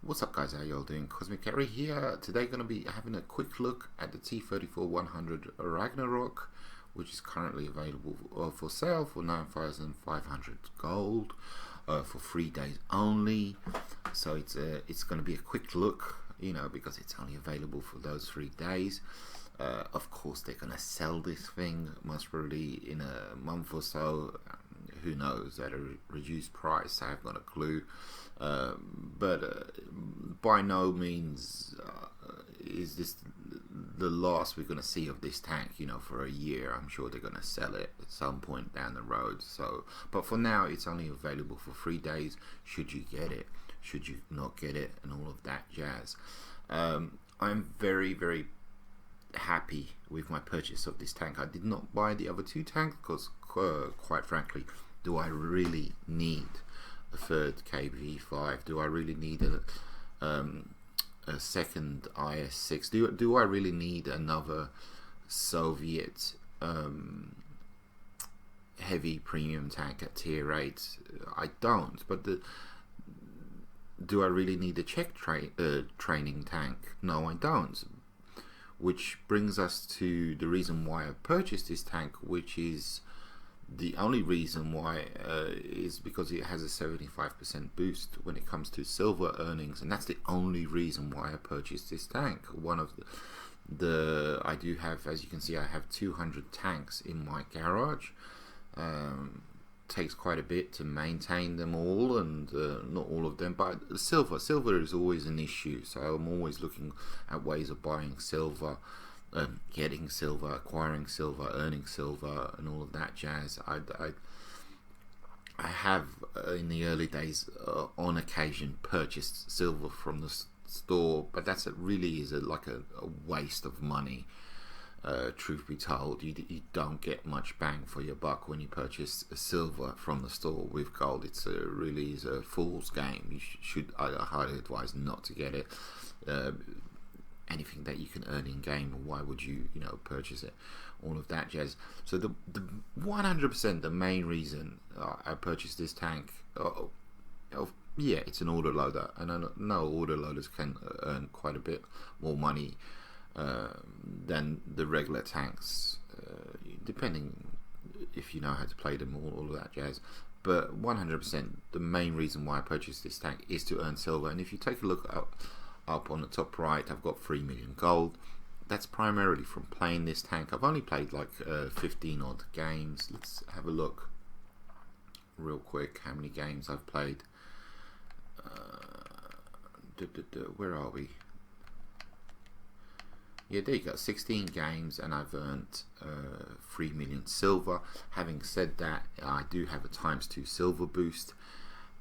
What's up guys, how y'all doing? Cosmic Carry here. Today going to be having a quick look at the T-34-100 Ragnarok, which is currently available for sale for 9,500 gold for 3 days only. So it's going to be a quick look, you know, because it's only available for those 3 days. Of course they're going to sell this thing most probably in a month or so. Who knows, at a reduced price. I haven't got a clue. But by no means is this the last we're going to see of this tank, you know, for a year. I'm sure they're going to sell it at some point down the road. So, but for now it's only available for 3 days. Should you get it, should you not get it, and all of that jazz. I'm very happy with my purchase of this tank. I did not buy the other 2 tanks because quite frankly, do I really need a third KV5? Do I really need a second IS-6? Do I really need another Soviet heavy premium tank at tier 8? I don't. But do I really need a Czech training tank? No, I don't. Which brings us to the reason why I purchased this tank, which is the only reason why is because it has a 75% boost when it comes to silver earnings, and that's the only reason why I purchased this tank. One of the I do have, as you can see, I have 200 tanks in my garage. Takes quite a bit to maintain them all, and not all of them, but silver is always an issue, so I'm always looking at ways of buying silver, getting silver, acquiring silver, earning silver, and all of that jazz. I have in the early days on occasion purchased silver from the store, but that's really is like a waste of money. Truth be told, you don't get much bang for your buck when you purchase silver from the store with gold. It's really is a fool's game. I highly advise not to get it. Anything that you can earn in game, why would you purchase it? All of that jazz. So the 100% the main reason I purchased this tank, yeah, it's an autoloader, and I know autoloaders can earn quite a bit more money than the regular tanks, depending if you know how to play them, all of that jazz. But 100% the main reason why I purchased this tank is to earn silver. And if you take a look up on the top right, I've got 3 million gold. That's primarily from playing this tank. I've only played like 15 odd games. Let's have a look real quick how many games I've played. Where are we? Yeah, there you go, 16 games, and I've earned 3 million silver. Having said that, I do have a ×2 silver boost,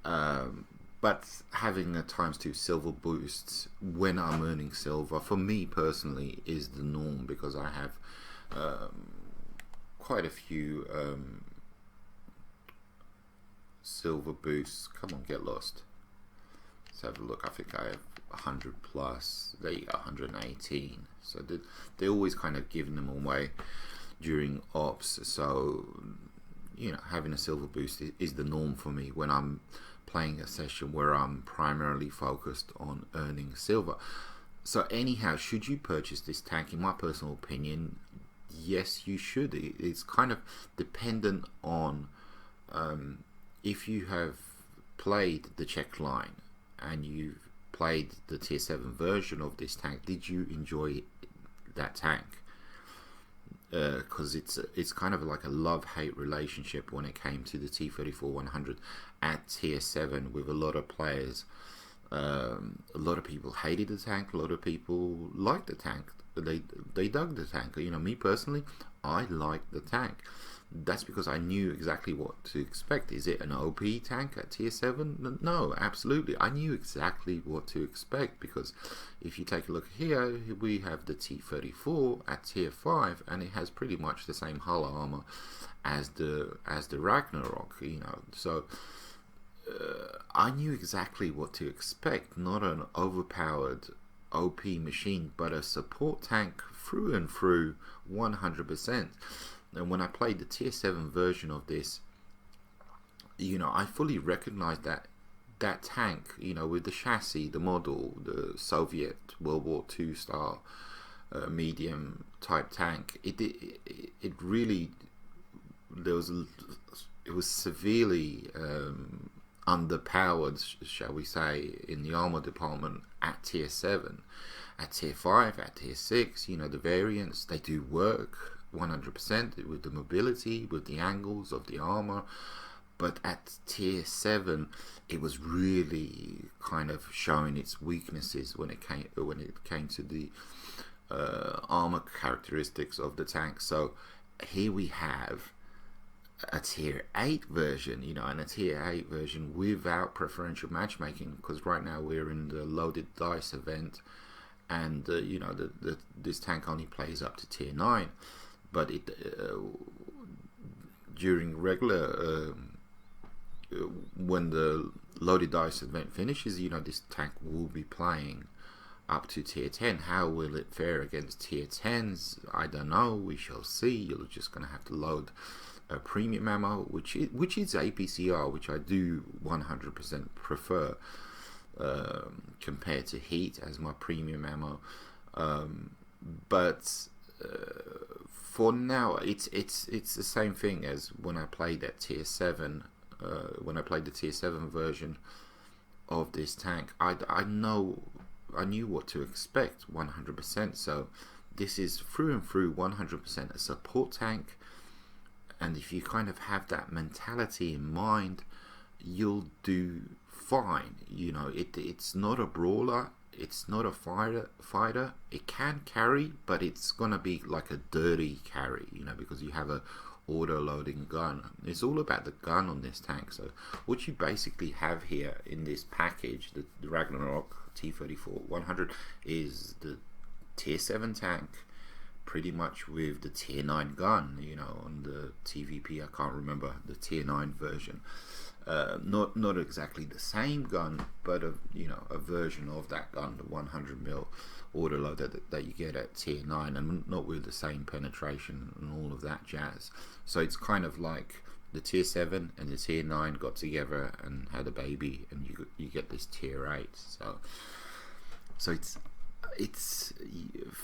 but having a ×2 silver boost when I'm earning silver, for me personally, is the norm, because I have quite a few silver boosts. Come on, get lost. Let's have a look. I think I have 100 plus. There you go, 118. So they're always kind of giving them away during ops. So having a silver boost is the norm for me when I'm playing a session where I'm primarily focused on earning silver. So anyhow, should you purchase this tank? In my personal opinion, yes, you should. It's kind of dependent on if you have played the Czech line and you've played the tier 7 version of this tank. Did you enjoy that tank? Because it's kind of like a love-hate relationship when it came to the T-34-100 at tier 7 with a lot of players. A lot of people hated the tank, a lot of people liked the tank. They dug the tank. Me personally, I liked the tank. That's because I knew exactly what to expect. Is it an OP tank at tier 7? No, absolutely. I knew exactly what to expect, because if you take a look here, we have the T-34 at tier 5, and it has pretty much the same hull armor as the Ragnarok, So I knew exactly what to expect. Not an overpowered OP machine, but a support tank through and through, 100%. And when I played the tier 7 version of this, I fully recognized that that tank, with the chassis, the model, the Soviet World War II style medium type tank, it really, it was severely underpowered, shall we say, in the armor department at tier 7. At tier 5, at tier 6, the variants, they do work 100% with the mobility, with the angles of the armor. But at tier 7, it was really kind of showing its weaknesses when it came to the armor characteristics of the tank. So here we have a tier 8 version, and a tier 8 version without preferential matchmaking, because right now we're in the loaded dice event, and this tank only plays up to tier 9, but it during regular when the loaded dice event finishes, this tank will be playing up to tier 10. How will it fare against tier 10s? I don't know. We shall see. You're just going to have to load a premium ammo, which is APCR, which I do 100% prefer compared to heat as my premium ammo. But for now, it's the same thing as when I played at tier 7. When I played the tier 7 version of this tank, I knew what to expect 100%. So this is through and through 100% a support tank, and if you kind of have that mentality in mind, you'll do fine. It's not a brawler, it's not a fighter. It can carry, but it's gonna be like a dirty carry, because you have a auto-loading gun. It's all about the gun on this tank. So what you basically have here in this package, the Ragnarok T-34-100, is the tier 7 tank, pretty much with the tier 9 gun, on the TVP. I can't remember the tier 9 version. Not exactly the same gun, but a version of that gun, the 100mm autoloader that you get at tier 9, and not with the same penetration and all of that jazz. So it's kind of like the tier 7 and the tier 9 got together and had a baby, and you get this tier 8. So it's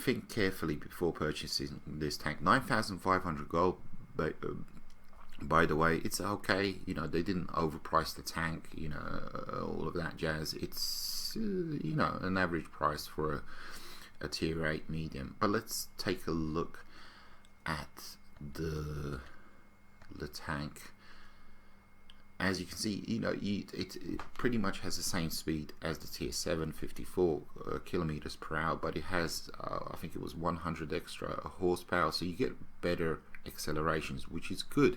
think carefully before purchasing this tank. 9,500 gold, but by the way, it's okay. They didn't overprice the tank, all of that jazz. It's an average price for a tier 8 medium. But let's take a look at the tank. As you can see, it pretty much has the same speed as the tier 7, 54 kilometers per hour, but it has I think it was 100 extra horsepower, so you get better accelerations, which is good.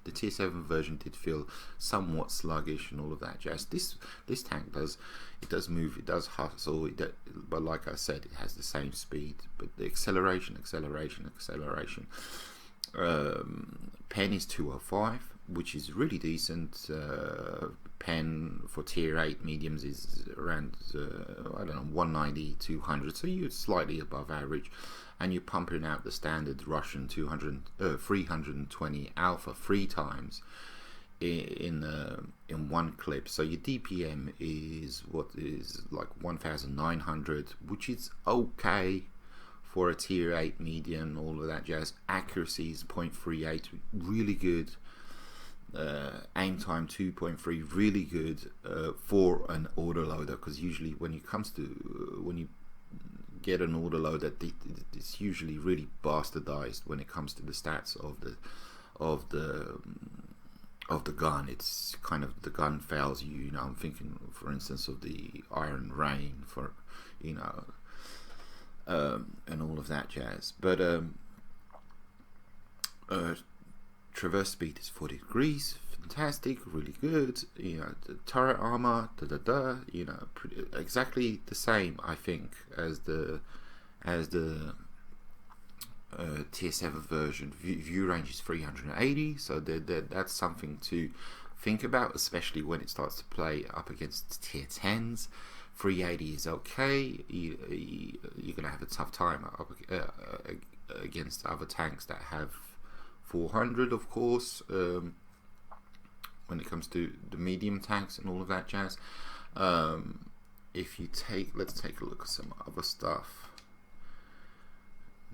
The tier 7 version did feel somewhat sluggish and all of that jazz. This tank does move, it does hustle, but like I said, it has the same speed, but the acceleration. Pen is 205, which is really decent. Pen for tier 8 mediums is around 190, 200, so you're slightly above average, and you're pumping out the standard Russian 320 alpha 3 times in one clip. So your DPM is like 1900, which is okay for a tier 8 medium, all of that jazz. Accuracy is 0.38, really good. Aim time 2.3, really good for an autoloader, because usually when you get an autoloader, it's usually really bastardized when it comes to the stats of the gun. It's kind of, the gun fails you. I'm thinking, for instance, of the Iron Rain, for and all of that jazz. But traverse speed is 40 degrees, fantastic, really good. The turret armor, exactly the same, I think, as the tier 7 version. View range is 380, so that's something to think about, especially when it starts to play up against tier 10s. 380 is okay. You're gonna have a tough time up against other tanks that have 400, of course. when it comes to the medium tanks and all of that jazz. If you take, let's take a look at some other stuff.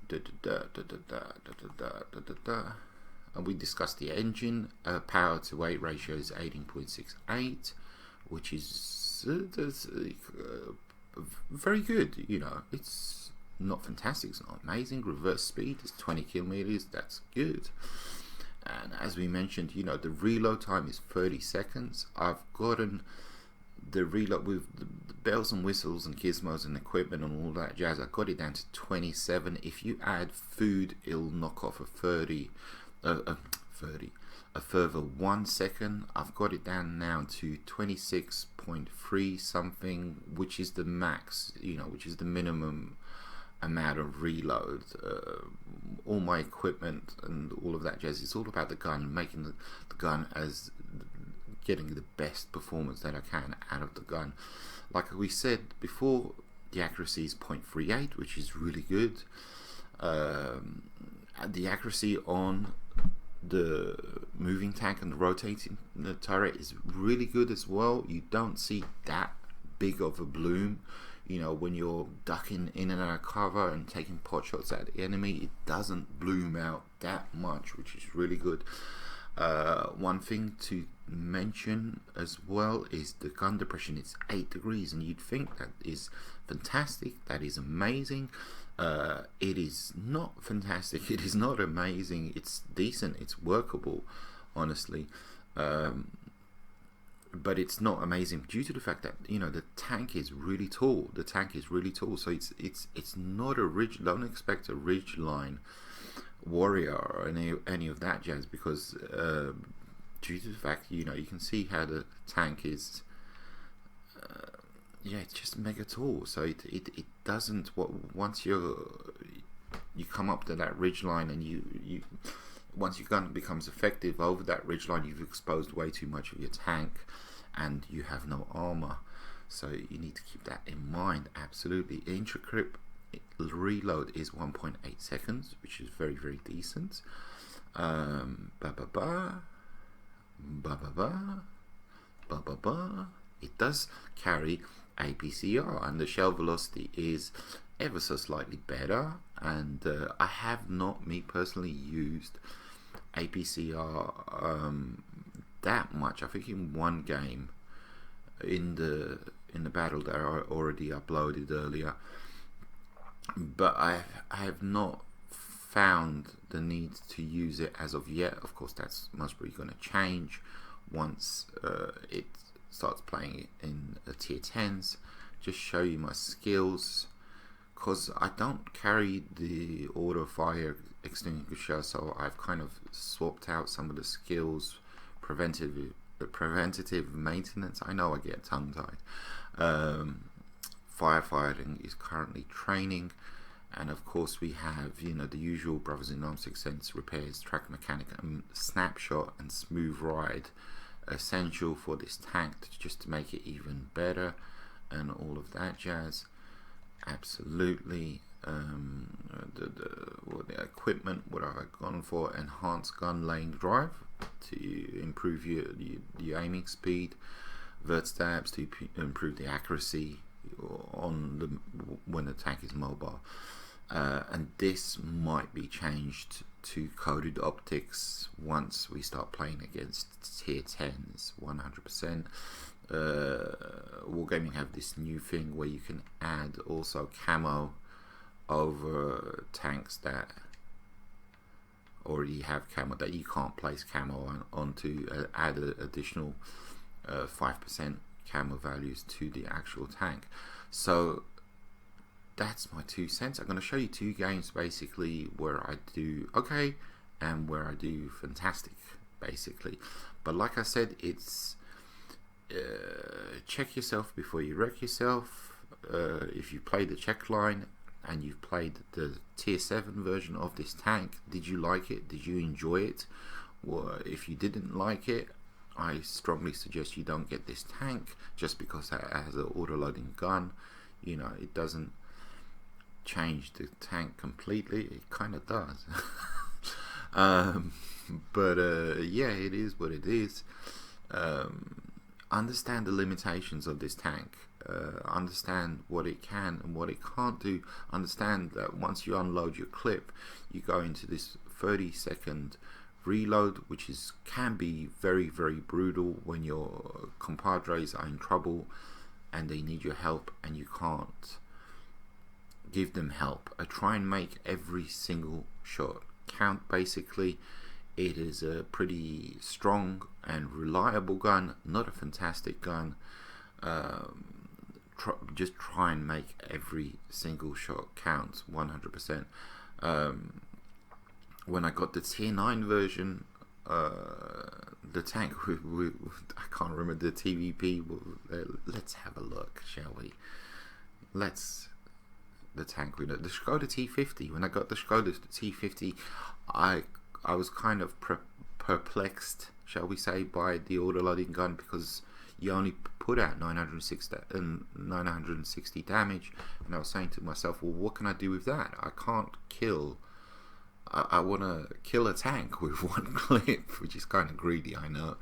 And we discussed the engine. Power to weight ratio is 18.68, which is very good. You know, it's not fantastic, it's not amazing. Reverse speed is 20 kilometers. That's good. And as we mentioned, you know, the reload time is 30 seconds. I've gotten the reload with the bells and whistles and gizmos and equipment and all that jazz. I got it down to 27. If you add food, it'll knock off a further 1 second. I've got it down now to 26.3 something, which is the max, you know, which is the minimum amount of reload. All my equipment and all of that jazz, it's all about the gun, making the gun as getting the best performance that I can out of the gun. Like we said before, the accuracy is 0.38, which is really good. The accuracy on the moving tank and the rotating turret is really good as well. You don't see that big of a bloom, you know, when you're ducking in and out of cover and taking pot shots at the enemy. It doesn't bloom out that much, which is really good. One thing to mention as well is the gun depression. It's 8 degrees, and you'd think that is fantastic, that is amazing. It is not fantastic, it is not amazing, it's decent, it's workable, honestly. But it's not amazing due to the fact that, you know, the tank is really tall. So it's not a ridge. Don't expect a ridge line warrior or any of that jazz, because due to the fact, you know, you can see how the tank is. Yeah, it's just mega tall. So it doesn't. Once you come up to that ridge line, and you once your gun becomes effective over that ridge line, you've exposed way too much of your tank, and you have no armor. So you need to keep that in mind. Absolutely. Intracrip reload is 1.8 seconds, which is very, very decent. It does carry APCR, and the shell velocity is ever so slightly better. And I have not, me personally, used APCR that much. I think in one game in the battle that I already uploaded earlier, but I have not found the need to use it as of yet. Of course, that's most probably going to change once it starts playing in the tier 10s. Just show you my skills, because I don't carry the auto fire extinguisher, so I've kind of swapped out some of the skills. Preventative maintenance, I know I get tongue tied. Firefighting is currently training, and of course we have, you know, the usual Brothers in Arms 6 Sense repairs, track mechanic, and snapshot and smooth ride, essential for this tank just to make it even better, and all of that jazz. Absolutely. The equipment, what have I gone for? Enhanced gun lane drive to improve your aiming speed, vert stabs to improve the accuracy on when the tank is mobile, and this might be changed to coded optics once we start playing against tier 10s. 100%. Wargaming have this new thing where you can add also camo over tanks that already have camo, that you can't place camo onto, add additional 5% camo values to the actual tank. So that's my 2 cents. I'm going to show you 2 games basically where I do okay and where I do fantastic basically. But like I said, it's check yourself before you wreck yourself. If you play the check line and you've played the tier 7 version of this tank, did you like it? Did you enjoy it? Or if you didn't like it, I strongly suggest you don't get this tank, just because it has an auto-loading gun. You know, it doesn't change the tank completely. It kind of does. But yeah, it is what it is. understand the limitations of this tank, understand what it can and what it can't do, understand that once you unload your clip, you go into this 30-second reload, which can be very, very brutal when your compadres are in trouble and they need your help and you can't give them help. Try and make every single shot count. Basically, it is a pretty strong and reliable gun, not a fantastic gun. Just try and make every single shot count 100%. When I got the tier 9 version, the tank I can't remember the TVP. Let's have a look, shall we? The tank with the Skoda T50. When I got the Skoda T50, I was kind of perplexed, shall we say, by the autoloading gun, because you only put out 960 damage, and I was saying to myself, well, what can I do with that? I can't kill. I want to kill a tank with one clip, which is kind of greedy, I know,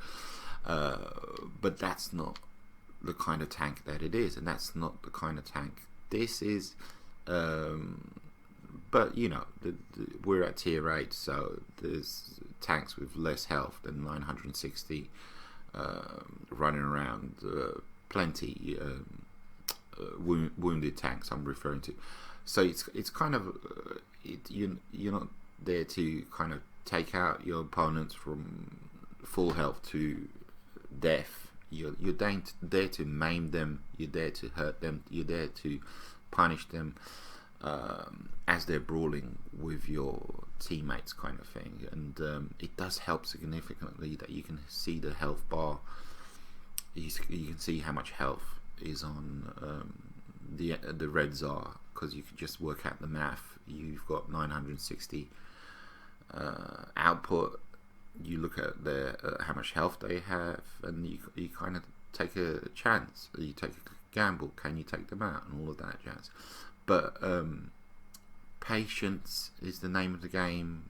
but that's not the kind of tank that it is, and that's not the kind of tank this is. But you know, we're at tier 8, so there's tanks with less health than 960 running around, plenty wounded tanks I'm referring to. So it's kind of you're not there to kind of take out your opponents from full health to death. You're there to maim them. You're there to hurt them. You're there to punish them as they're brawling with your teammates, kind of thing. And it does help significantly that you can see the health bar. You can see how much health is on the red czar, because you can just work out the math. You've got 960 output. You look at how much health they have, and you kind of take a chance. You take a gamble. Can you take them out, and all of that jazz. But patience is the name of the game,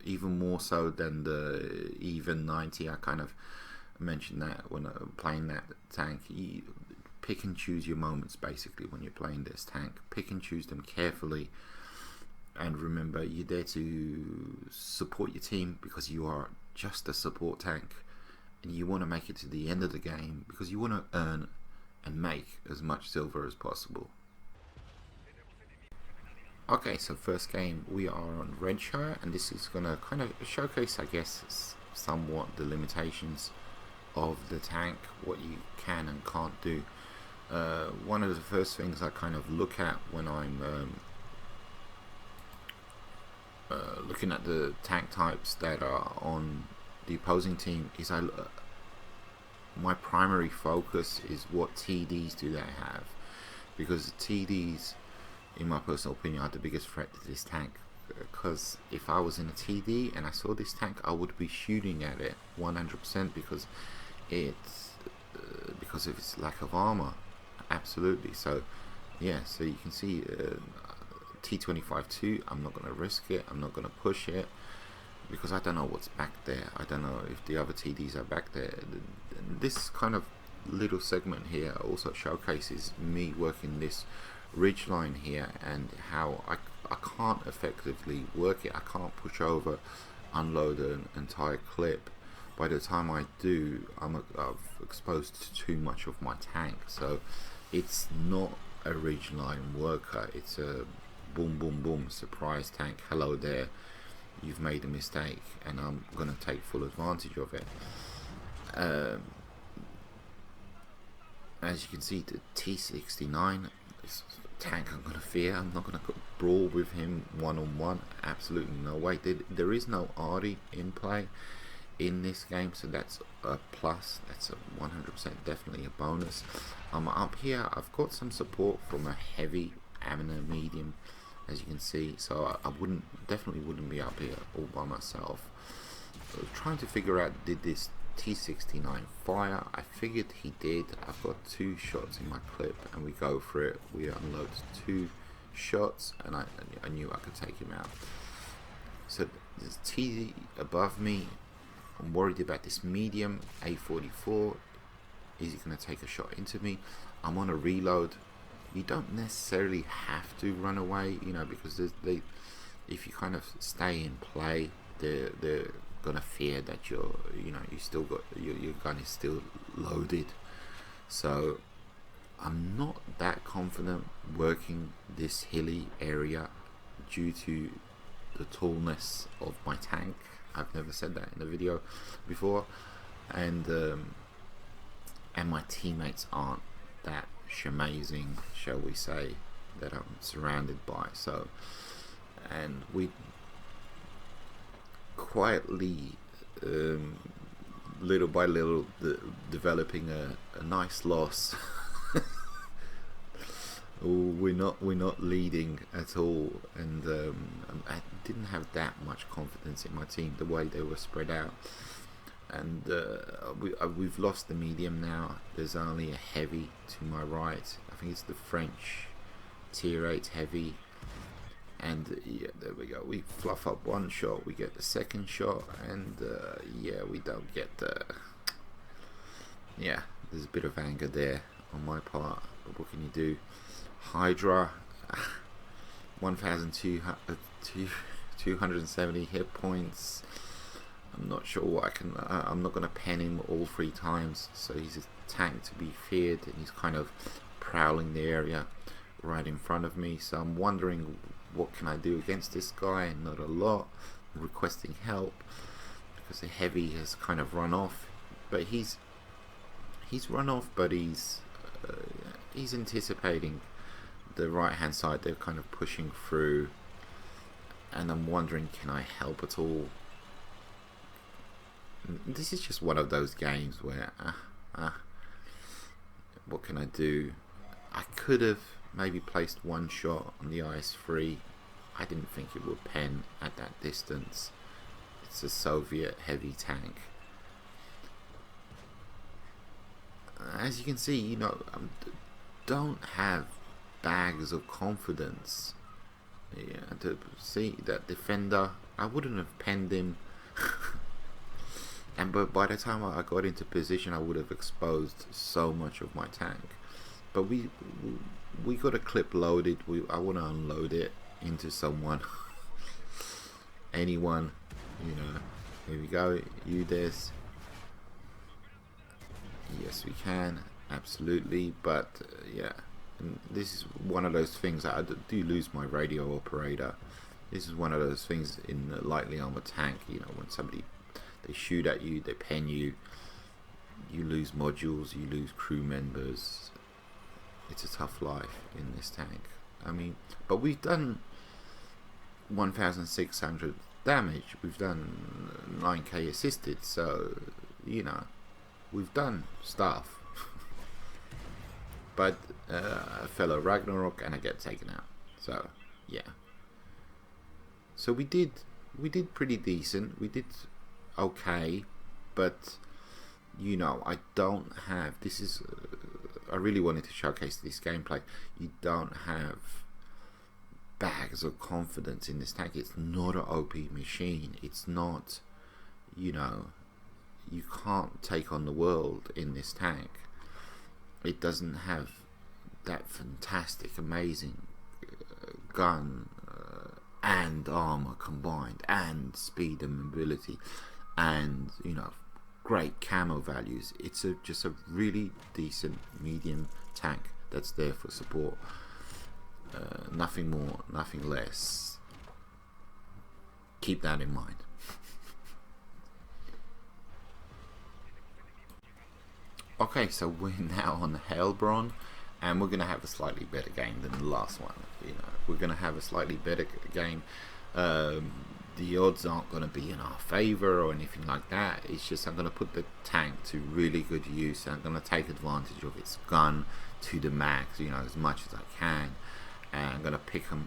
even more so than the even 90. I kind of mentioned that when playing that tank. You pick and choose your moments, basically, when you're playing this tank. Pick and choose them carefully, and remember, you're there to support your team, because you are just a support tank, and you want to make it to the end of the game because you want to earn and make as much silver as possible. Okay, so first game, we are on Redshire, and this is going to kind of showcase, I guess, somewhat the limitations of the tank, what you can and can't do. One of the first things I kind of look at when I'm looking at the tank types that are on the opposing team is my primary focus is what TDs do they have, because TDs, in my personal opinion, are the biggest threat to this tank. Because if I was in a TD and I saw this tank, I would be shooting at it 100%, because of its lack of armor. Absolutely. So yeah, so you can see T-35-2, I'm not going to risk it, I'm not going to push it, because I don't know what's back there. I don't know if the other TDs are back there. This kind of little segment here also showcases me working this ridge line here, and how I can't effectively work it. I can't push over, unload an entire clip. By the time I do, I've exposed too much of my tank. So it's not a ridge line worker, it's a boom boom boom surprise tank. Hello there, you've made a mistake, and I'm gonna take full advantage of it. As you can see, the T-69 is a tank I'm gonna fear. I'm not gonna brawl with him one-on-one, absolutely no way. There is no Arty in play in this game, so that's a plus. That's a 100% definitely a bonus. Up here I've got some support from a heavy and a medium, as you can see, so I definitely wouldn't be up here all by myself. I was trying to figure out, did this T-69 fire? I figured he did. I've got 2 shots in my clip, and we go for it. We unload 2 shots, and I knew I could take him out. So there's T above me. I'm worried about this medium A44. Is he going to take a shot into me? I'm on a reload. You don't necessarily have to run away, you know, because if you kind of stay in play, they're gonna fear that you still got your gun is still loaded. So I'm not that confident working this hilly area due to the tallness of my tank. I've never said that in a video before, and my teammates aren't that amazing, shall we say, that I'm surrounded by. So, and we quietly, little by little, developing a nice loss. We're not leading at all, and I didn't have that much confidence in my team, the way they were spread out. And we've lost the medium now. There's only a heavy to my right. I think it's the French tier 8 heavy. And yeah, there we go. We fluff up one shot, we get the second shot, and yeah, we don't get the... Yeah, there's a bit of anger there on my part, but what can you do? Hydra, 1,270 hit points. I'm not sure what I can... I'm not going to pen him all 3 times, so he's a tank to be feared, and he's kind of prowling the area right in front of me. So I'm wondering, what can I do against this guy? Not a lot. I'm requesting help because the heavy has kind of run off, but he's run off, but he's anticipating the right hand side. They're kind of pushing through, and I'm wondering, can I help at all? This is just one of those games where what can I do? I could have maybe placed one shot on the IS-3. I didn't think it would pen at that distance. It's a Soviet heavy tank. As you can see, you know, don't have bags of confidence. Yeah, to see that defender, I wouldn't have penned him. But by the time I got into position, I would have exposed so much of my tank. But we got a clip loaded. I want to unload it into someone. Anyone, you know. Here we go. You this. Yes, we can. Absolutely. But yeah, and this is one of those things that I do lose my radio operator. This is one of those things in the lightly armored tank. You know, when somebody, they shoot at you, they pen you, you lose modules, you lose crew members. It's a tough life in this tank. I mean, but we've done 1,600 damage. We've done 9k assisted. So, you know, we've done stuff. But a fellow Ragnarok, and I get taken out. So, yeah. So we did pretty decent. We did okay, but you know, I don't have, this is I really wanted to showcase this gameplay. You don't have bags of confidence in this tank. It's not an OP machine. It's not, you know, you can't take on the world in this tank. It doesn't have that fantastic, amazing gun and armor combined, and speed and mobility, and, you know, great camo values. It's just a really decent medium tank that's there for support. Nothing more, nothing less. Keep that in mind. Okay, so we're now on Heilbronn, and we're going to have a slightly better game than the last one. You know, we're going to have a slightly better game. The odds aren't going to be in our favor or anything like that. It's just I'm going to put the tank to really good use. I'm going to take advantage of its gun to the max, you know, as much as I can. And I'm going to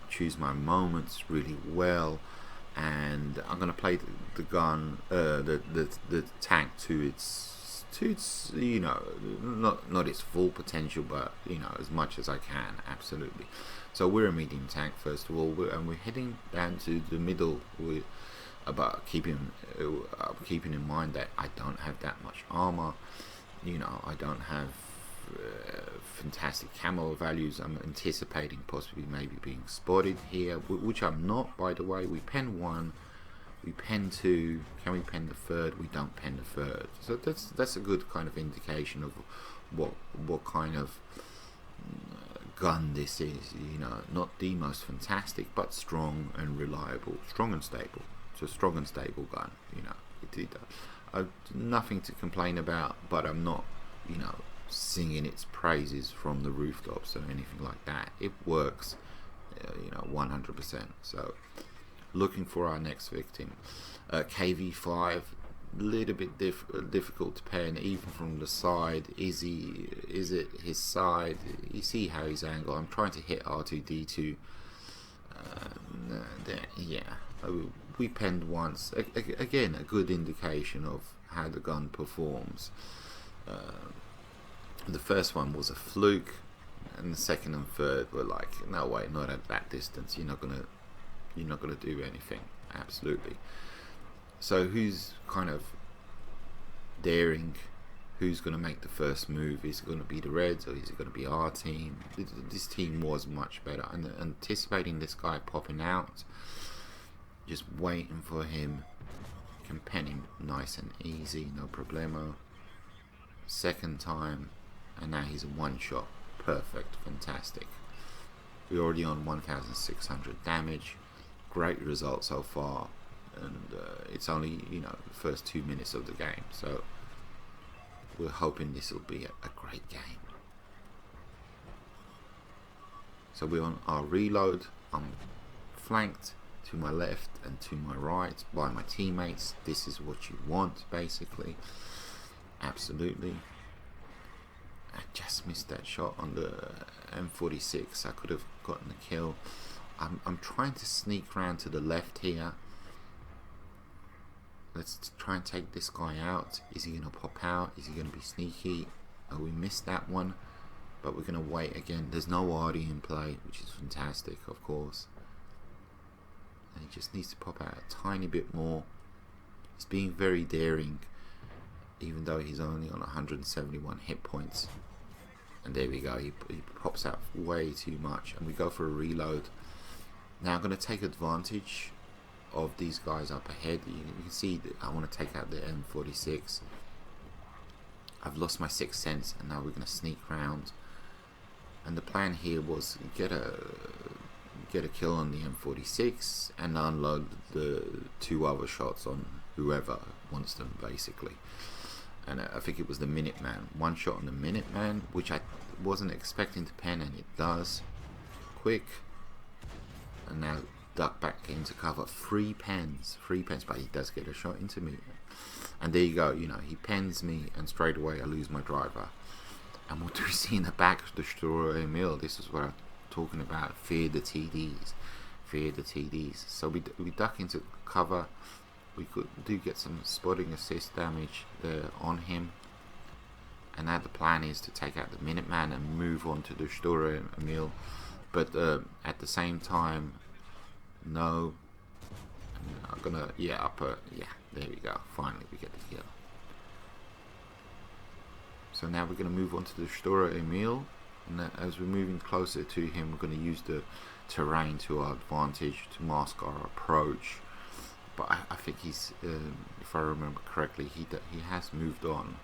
choose my moments really well. And I'm going to play the gun, the tank to its, you know, not its full potential, but, you know, as much as I can. Absolutely. So we're a medium tank first of all, and we're heading down to the middle. But keeping in mind that I don't have that much armor. You know, I don't have fantastic camo values. I'm anticipating possibly maybe being spotted here, which I'm not, by the way. We pen 1, we pen 2. Can we pen the 3rd? We don't pen the 3rd. So that's a good kind of indication of what kind of gun this is. You know, not the most fantastic, but strong and reliable, strong and stable. It's a strong and stable gun. You know, nothing to complain about, but I'm not, you know, singing its praises from the rooftops or anything like that. It works, you know, 100%. So looking for our next victim. KV5, little bit difficult to pen even from the side. Is it his side? You see how he's angled. I'm trying to hit R2D2. Yeah, we penned once. Again, a good indication of how the gun performs. The first one was a fluke, and the second and third were like, no way, not at that distance. You're not gonna do anything. Absolutely. So who's kind of daring? Who's going to make the first move? Is it going to be the Reds, or is it going to be our team? This team was much better. And anticipating this guy popping out, just waiting for him, can pen him nice and easy, no problemo. Second time, and now he's a one shot. Perfect, fantastic. We're already on 1,600 damage. Great result so far, and it's only, you know, the first 2 minutes of the game, so we're hoping this will be a great game. So we're on our reload. I'm flanked to my left and to my right by my teammates. This is what you want, basically. Absolutely. I just missed that shot on the M46. I could have gotten the kill. I'm trying to sneak around to the left here. Let's try and take this guy out. Is he going to pop out? Is he going to be sneaky? Oh, we missed that one, but we're going to wait again. There's no RD in play, which is fantastic, of course. And he just needs to pop out a tiny bit more. He's being very daring, even though he's only on 171 hit points. And there we go. He pops out way too much, and we go for a reload. Now I'm going to take advantage of these guys up ahead. You can see that I want to take out the M46. I've lost my sixth sense, and now we're going to sneak round. And the plan here was get a kill on the M46 and unload the 2 other shots on whoever wants them, basically. And I think it was the Minuteman. 1 shot on the Minuteman, which I wasn't expecting to pen, and it does. Quick. And now duck back into cover. 3 pens, but he does get a shot into me. And there you go, you know, he pens me, and straight away I lose my driver. And what do we see in the back of the Destroyer Emil? This is what I'm talking about. Fear the TDs. Fear the TDs. So we duck into cover. We do get some spotting assist damage there on him. And now the plan is to take out the Minuteman and move on to the Destroyer Emil. But at the same time, no. I'm gonna, yeah, there we go. Finally, we get the kill. So now we're gonna move on to the Destroyer Emil, and as we're moving closer to him, we're gonna use the terrain to our advantage to mask our approach. But I think he's, if I remember correctly, he has moved on.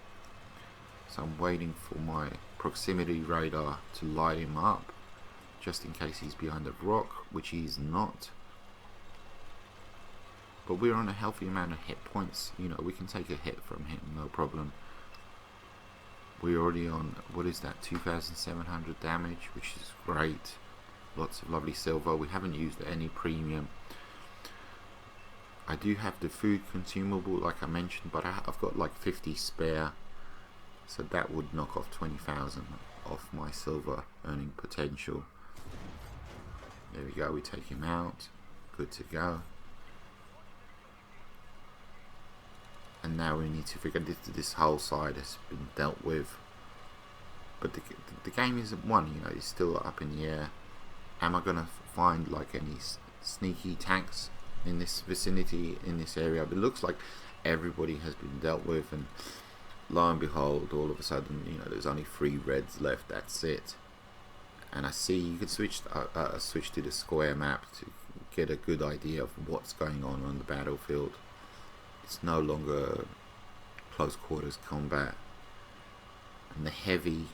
So I'm waiting for my proximity radar to light him up, just in case he's behind a rock, which he's not. But we're on a healthy amount of hit points. You know, we can take a hit from him, no problem. We're already on, what is that, 2,700 damage, which is great. Lots of lovely silver. We haven't used any premium. I do have the food consumable, like I mentioned, but I've got like 50 spare. So that would knock off 20,000 off my silver earning potential. There we go, we take him out. Good to go. And now we need to figure this whole side has been dealt with. But the game isn't won, you know, it's still up in the air. Am I going to find like any sneaky tanks? in this vicinity, in this area. But it looks like everybody has been dealt with, and lo and behold, all of a sudden, you know, there's only 3 reds left. That's it. And I see you can switch to the square map to get a good idea of what's going on the battlefield. It's no longer close quarters combat. And the heavy,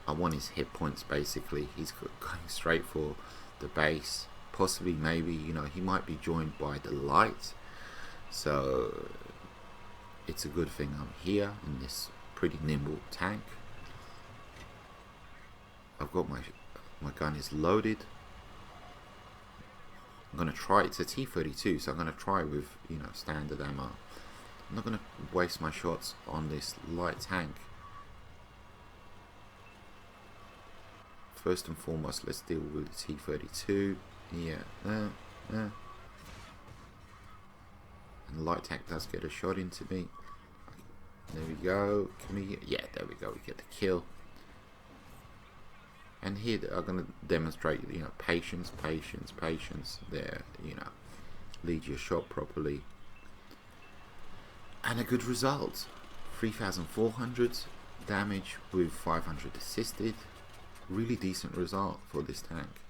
I want his hit points basically. He's going straight for the base. Possibly, maybe, you know, he might be joined by the light. So it's a good thing I'm here in this pretty nimble tank. I've got my gun is loaded. I'm gonna try. It's a T-32, so I'm gonna try with, you know, standard ammo. I'm not gonna waste my shots on this light tank. First and foremost, let's deal with the T-32. Yeah, and the light tank does get a shot into me. There we go. Can we? Yeah, there we go. We get the kill. And here I'm going to demonstrate, you know, patience. There, you know, lead your shot properly. And a good result. 3,400 damage with 500 assisted. Really decent result for this tank.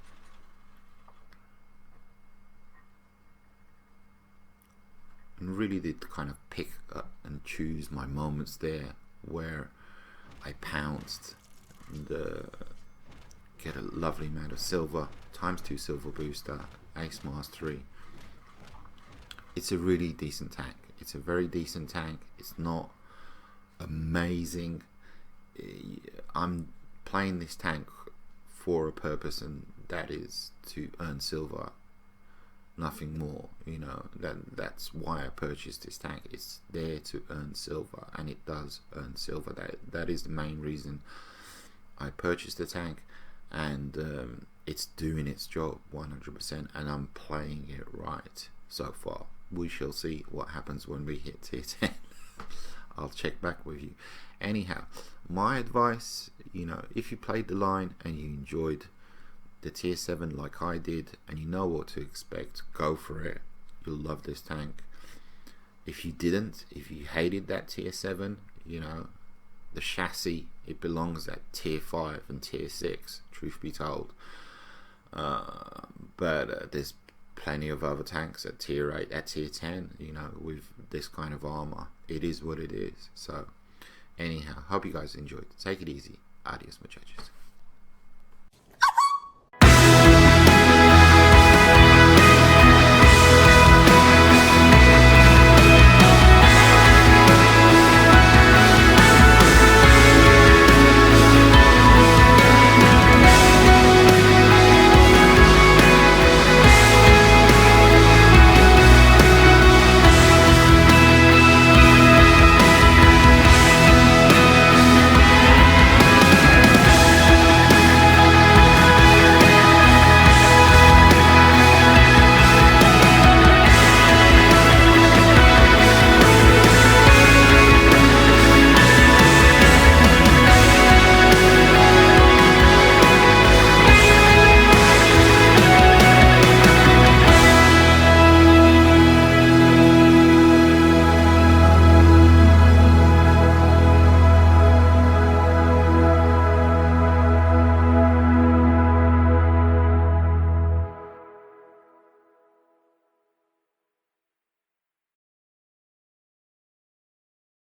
And really did kind of pick up and choose my moments there where I pounced and get a lovely amount of silver, ×2 silver booster, ace mastery. It's a really decent tank. It's a very decent tank. It's not amazing. I'm playing this tank for a purpose, and that is to earn silver, nothing more. You know, that's why I purchased this tank. It's there to earn silver, and it does earn silver. That is the main reason I purchased the tank. And it's doing its job 100%, and I'm playing it right so far. We shall see what happens when we hit tier 10. I'll check back with you. Anyhow, my advice, you know, if you played the line and you enjoyed the tier 7 like I did, and you know what to expect, go for it. You'll love this tank. If you didn't, if you hated that tier 7, you know, the chassis, it belongs at tier 5 and tier 6, truth be told. But there's plenty of other tanks at tier 8, at tier 10, you know, with this kind of armor. It is what it is. So anyhow, hope you guys enjoyed. Take it easy. Adios, muchachos.